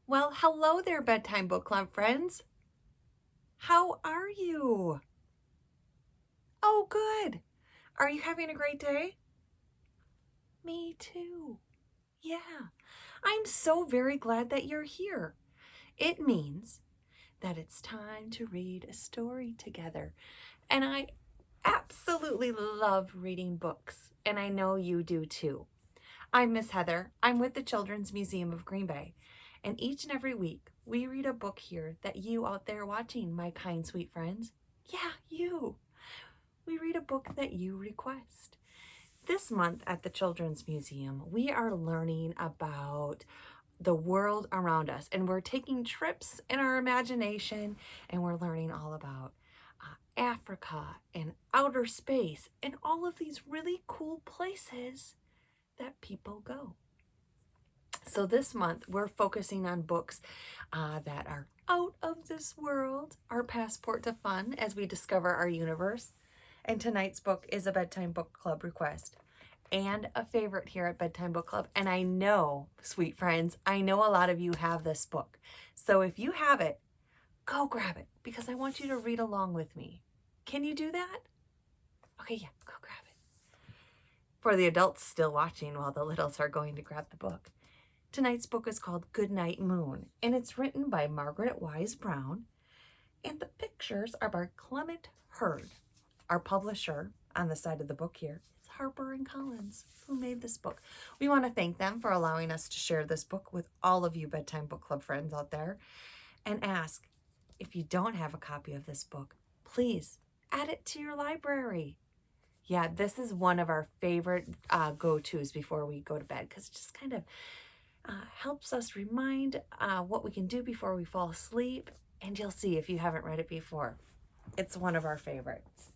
Well, hello there, Bedtime Book Club friends. How are you? Oh, good. Are you having a great day? Me too. Yeah. I'm so very glad that you're here. It means that it's time to read a story together. And I absolutely love reading books, and I know you do too. I'm Miss Heather. I'm with the Children's Museum of Green Bay. And each and every week, we read a book here that you out there watching, my kind, sweet friends, yeah, you. We read a book that you request. This month at the Children's Museum, we are learning about the world around us, and we're taking trips in our imagination, and we're learning all about Africa and outer space and all of these really cool places that people go. So this month, we're focusing on books that are out of this world, our passport to fun as we discover our universe. And tonight's book is a Bedtime Book Club request and a favorite here at Bedtime Book Club. And I know, sweet friends, I know a lot of you have this book. So if you have it, go grab it because I want you to read along with me. Can you do that? Okay, yeah, go grab it. For the adults still watching while the littles are going to grab the book. Tonight's book is called Goodnight, Moon, and it's written by Margaret Wise Brown, and the pictures are by Clement Hurd. Our publisher on the side of the book here is Harper and Collins, who made this book. We want to thank them for allowing us to share this book with all of you Bedtime Book Club friends out there, and ask, if you don't have a copy of this book, please add it to your library. Yeah, this is one of our favorite go-tos before we go to bed because it just kind of helps us remind what we can do before we fall asleep. And you'll see if you haven't read it before. It's one of our favorites.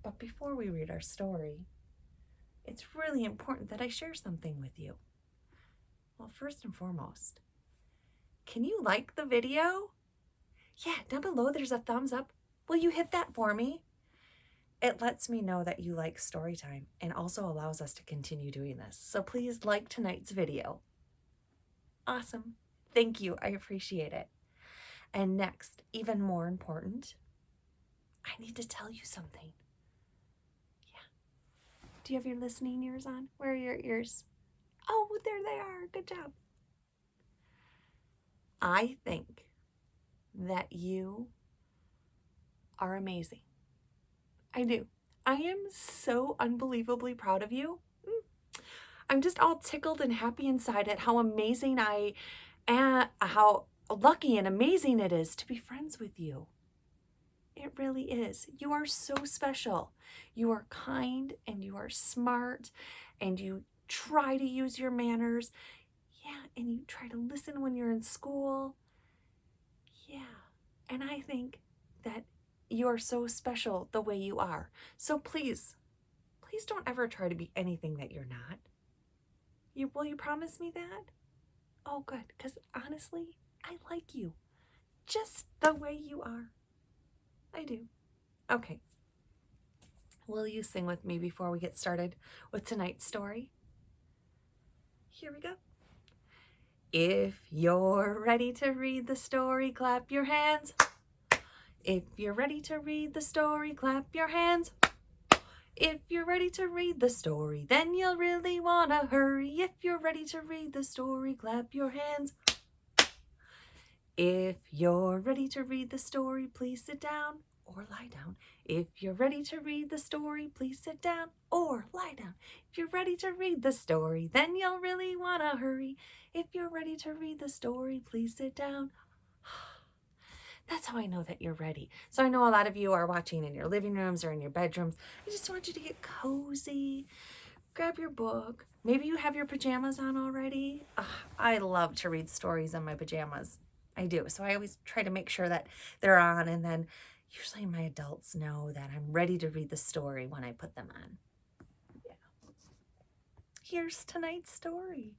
But before we read our story, it's really important that I share something with you. Well, first and foremost, can you like the video? Yeah, down below there's a thumbs up. Will you hit that for me? It lets me know that you like story time and also allows us to continue doing this. So please like tonight's video. Awesome. Thank you. I appreciate it. And next, even more important, I need to tell you something. Yeah. Do you have your listening ears on? Where are your ears? Oh, there they are. Good job. I think that you are amazing. I do. I am so unbelievably proud of you. I'm just all tickled and happy inside at how amazing I am, how lucky and amazing it is to be friends with you. It really is. You are so special. You are kind and you are smart and you try to use your manners. Yeah, and you try to listen when you're in school. Yeah, and I think that you are so special the way you are. So please, please don't ever try to be anything that you're not. Will you promise me that? Oh, good, because honestly, I like you just the way you are. I do. Okay. Will you sing with me before we get started with tonight's story? Here we go. If you're ready to read the story, clap your hands. If you're ready to read the story, clap your hands. If you're ready to read the story, then you'll really want to hurry. If you're ready to read the story, clap your hands. If you're ready to read the story, please sit down or lie down. If you're ready to read the story, please sit down or lie down. If you're ready to read the story, then you'll really want to hurry. If you're ready to read the story, please sit down. That's how I know that you're ready. So I know a lot of you are watching in your living rooms or in your bedrooms. I just want you to get cozy, grab your book. Maybe you have your pajamas on already. I love to read stories in my pajamas. I do. So I always try to make sure that they're on, and then usually my adults know that I'm ready to read the story when I put them on. Yeah. Here's tonight's story.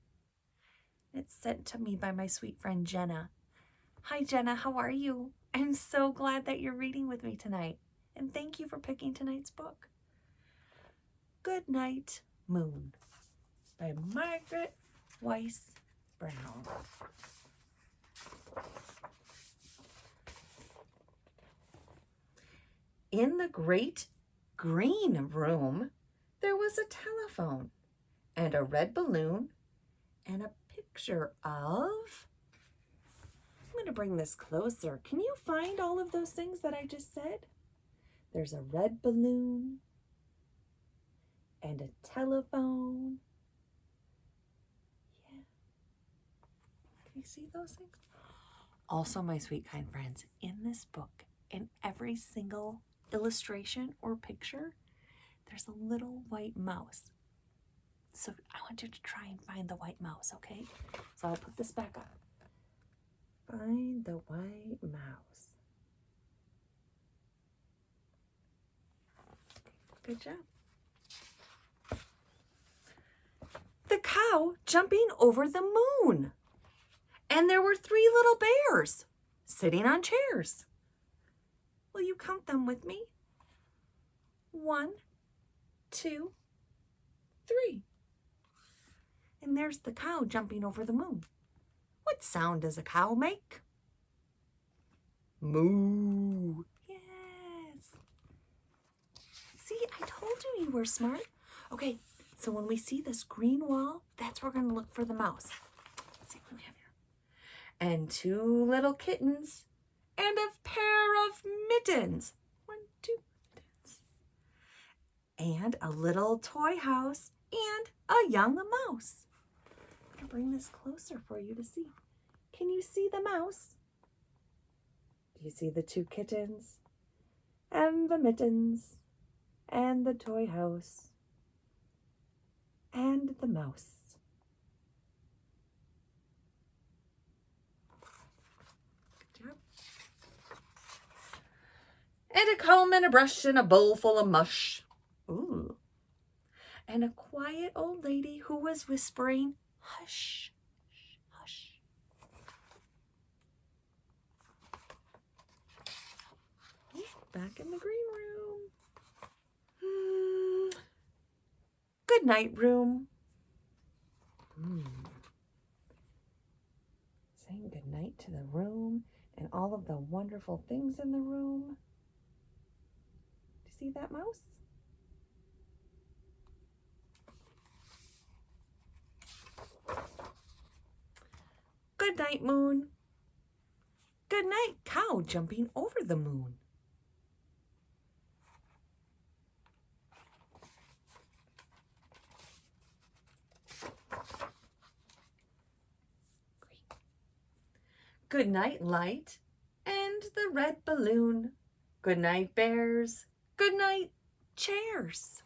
It's sent to me by my sweet friend Jenna. Hi Jenna, how are you? I'm so glad that you're reading with me tonight, and thank you for picking tonight's book. Goodnight, Moon by Margaret Wise Brown. In the great green room, there was a telephone and a red balloon and a picture of... I'm going to bring this closer. Can you find all of those things that I just said? There's a red balloon and a telephone. Yeah. Can you see those things? Also, my sweet kind friends, in this book, in every single illustration or picture, there's a little white mouse. So I want you to try and find the white mouse, okay? So I'll put this back up. Find the white mouse. Good job. The cow jumping over the moon. And there were 3 little bears sitting on chairs. Will you count them with me? 1, 2, 3. And there's the cow jumping over the moon. What sound does a cow make? Moo. Yes. See, I told you were smart. Okay, so when we see this green wall, that's where we're going to look for the mouse. Let's see what we have here. And 2 little kittens and a pair of mittens. 1, 2 mittens. And a little toy house and a young mouse. I'm going to bring this closer for you to see. Can you see the mouse? Do you see the 2 kittens and the mittens and the toy house and the mouse? Good job. And a comb and a brush and a bowl full of mush. Ooh. And a quiet old lady who was whispering, hush, hush. Back in the green room. Good night room. Saying good night to the room and all of the wonderful things in the room. Do you see that mouse? Good night, moon. Good night, cow jumping over the moon. Good night, light and the red balloon. Good night, bears. Good night, chairs.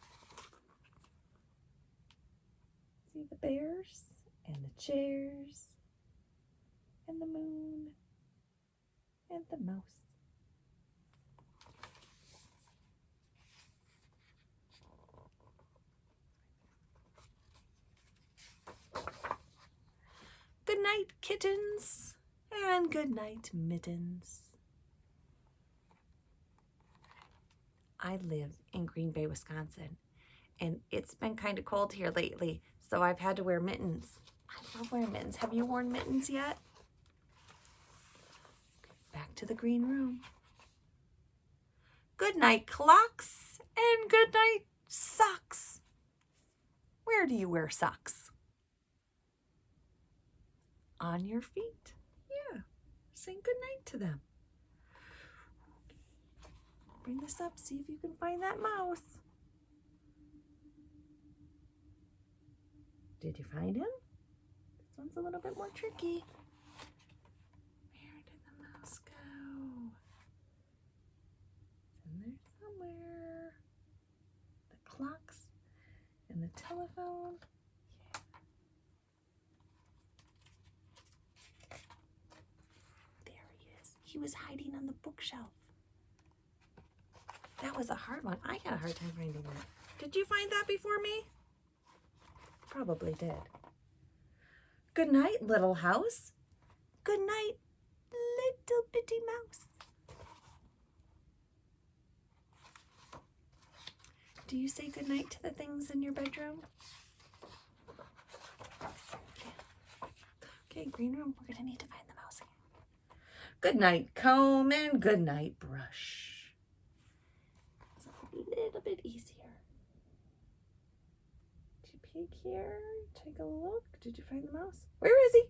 See the bears and the chairs and the moon and the mouse. Good night, kittens, and good night, mittens. I live in Green Bay, Wisconsin, and it's been kind of cold here lately, so I've had to wear mittens. I love wearing mittens. Have you worn mittens yet? Back to the green room. Good night, clocks, and good night, socks. Where do you wear socks? On your feet. Yeah. Saying good night to them. Bring this up, see if you can find that mouse. Did you find him? This one's a little bit more tricky. Where did the mouse go? It's in there somewhere. The clocks and the telephone. Yeah. There he is. He was hiding on the bookshelf. That was a hard one. I had a hard time finding that. Did you find that before me? Probably did. Good night, little house. Good night, little bitty mouse. Do you say good night to the things in your bedroom? Okay, green room, we're gonna need to find the mouse again. Good night comb and good night brush. It's a little bit easier. Did you peek here? Take a look. Did you find the mouse? Where is he?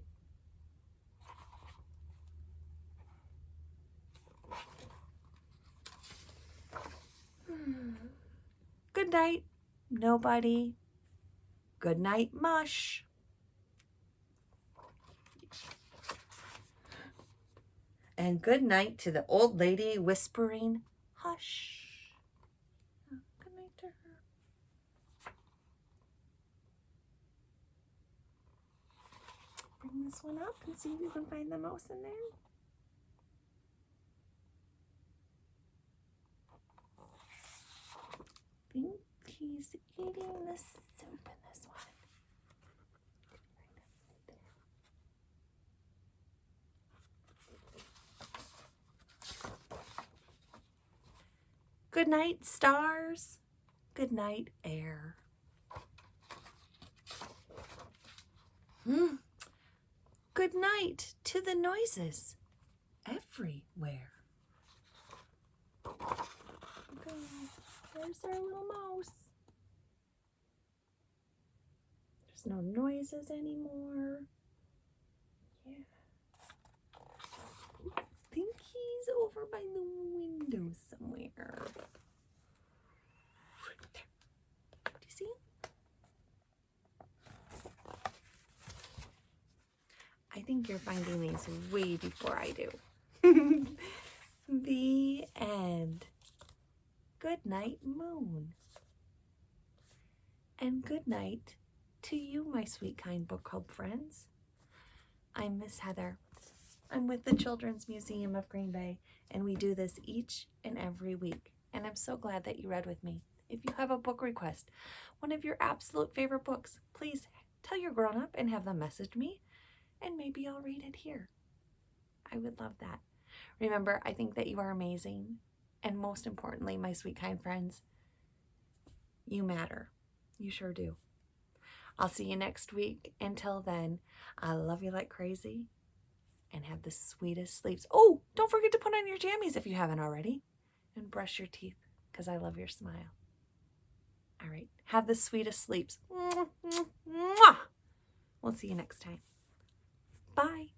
Good night, nobody. Good night, mush. And good night to the old lady whispering, hush. Oh, good night to her. Bring this one up and see if you can find the mouse in there. I think he's eating the soup in this one. Good night, stars. Good night, air. Good night to the noises everywhere. Okay, there's our little mouse. There's no noises anymore. Yeah. I think he's over by the window somewhere. Right there. Do you see him? I think you're finding these way before I do. The end. Good night, moon. And good night to you, my sweet, kind book club friends. I'm Miss Heather. I'm with the Children's Museum of Green Bay, and we do this each and every week. And I'm so glad that you read with me. If you have a book request, one of your absolute favorite books, please tell your grown-up and have them message me, and maybe I'll read it here. I would love that. Remember, I think that you are amazing. And most importantly, my sweet, kind friends, you matter. You sure do. I'll see you next week. Until then, I love you like crazy and have the sweetest sleeps. Oh, don't forget to put on your jammies if you haven't already and brush your teeth because I love your smile. All right. Have the sweetest sleeps. We'll see you next time. Bye.